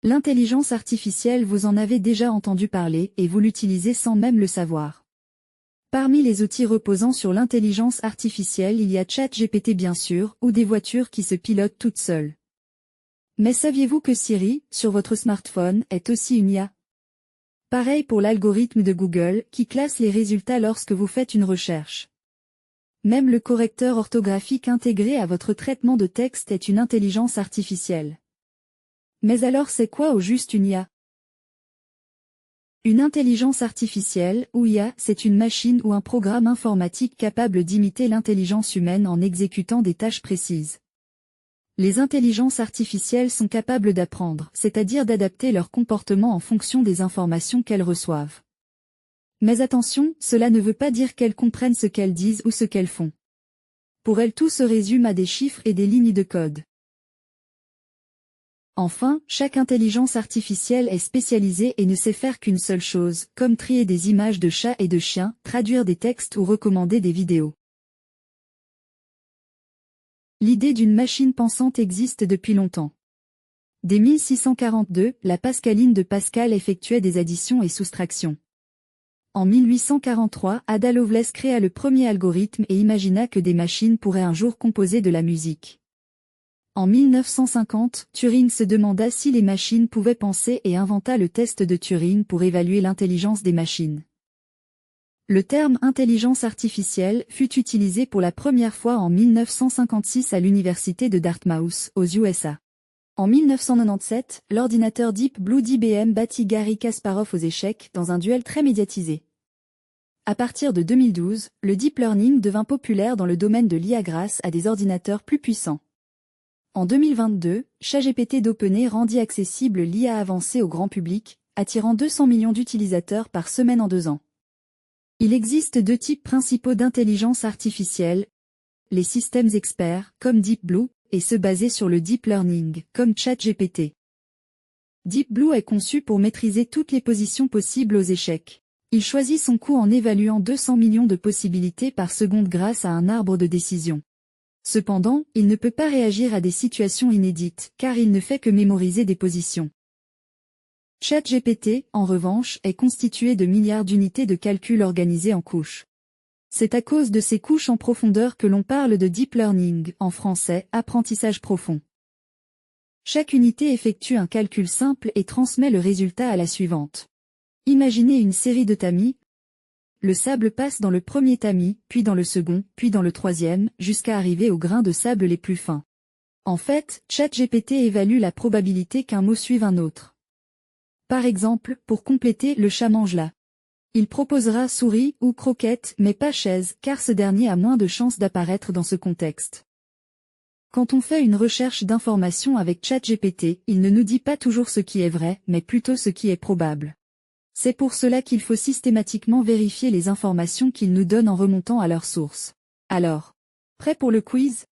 L'intelligence artificielle, vous en avez déjà entendu parler et vous l'utilisez sans même le savoir. Parmi les outils reposant sur l'intelligence artificielle, il y a ChatGPT bien sûr, ou des voitures qui se pilotent toutes seules. Mais saviez-vous que Siri, sur votre smartphone, est aussi une IA? Pareil pour l'algorithme de Google, qui classe les résultats lorsque vous faites une recherche. Même le correcteur orthographique intégré à votre traitement de texte est une intelligence artificielle. Mais alors c'est quoi au juste une IA? Une intelligence artificielle, ou IA, c'est une machine ou un programme informatique capable d'imiter l'intelligence humaine en exécutant des tâches précises. Les intelligences artificielles sont capables d'apprendre, c'est-à-dire d'adapter leur comportement en fonction des informations qu'elles reçoivent. Mais attention, cela ne veut pas dire qu'elles comprennent ce qu'elles disent ou ce qu'elles font. Pour elles, tout se résume à des chiffres et des lignes de code. Enfin, chaque intelligence artificielle est spécialisée et ne sait faire qu'une seule chose, comme trier des images de chats et de chiens, traduire des textes ou recommander des vidéos. L'idée d'une machine pensante existe depuis longtemps. Dès 1642, la Pascaline de Pascal effectuait des additions et soustractions. En 1843, Ada Lovelace créa le premier algorithme et imagina que des machines pourraient un jour composer de la musique. En 1950, Turing se demanda si les machines pouvaient penser et inventa le test de Turing pour évaluer l'intelligence des machines. Le terme intelligence artificielle fut utilisé pour la première fois en 1956 à l'université de Dartmouth, aux USA. En 1997, l'ordinateur Deep Blue d'IBM battit Garry Kasparov aux échecs dans un duel très médiatisé. À partir de 2012, le deep learning devint populaire dans le domaine de l'IA grâce à des ordinateurs plus puissants. En 2022, ChatGPT d'OpenAI rendit accessible l'IA avancée au grand public, attirant 200 millions d'utilisateurs par semaine en 2 ans. Il existe 2 types principaux d'intelligence artificielle, les systèmes experts, comme Deep Blue, et ceux basés sur le deep learning, comme ChatGPT. Deep Blue est conçu pour maîtriser toutes les positions possibles aux échecs. Il choisit son coup en évaluant 200 millions de possibilités par seconde grâce à un arbre de décision. Cependant, il ne peut pas réagir à des situations inédites, car il ne fait que mémoriser des positions. ChatGPT, en revanche, est constitué de milliards d'unités de calcul organisées en couches. C'est à cause de ces couches en profondeur que l'on parle de deep learning, en français, apprentissage profond. Chaque unité effectue un calcul simple et transmet le résultat à la suivante. Imaginez une série de tamis. Le sable passe dans le premier tamis, puis dans le second, puis dans le troisième, jusqu'à arriver aux grains de sable les plus fins. En fait, ChatGPT évalue la probabilité qu'un mot suive un autre. Par exemple, pour compléter, le chat mange là. Il proposera souris ou croquette, mais pas chaise, car ce dernier a moins de chances d'apparaître dans ce contexte. Quand on fait une recherche d'informations avec ChatGPT, il ne nous dit pas toujours ce qui est vrai, mais plutôt ce qui est probable. C'est pour cela qu'il faut systématiquement vérifier les informations qu'il nous donne en remontant à leur source. Alors, prêt pour le quiz?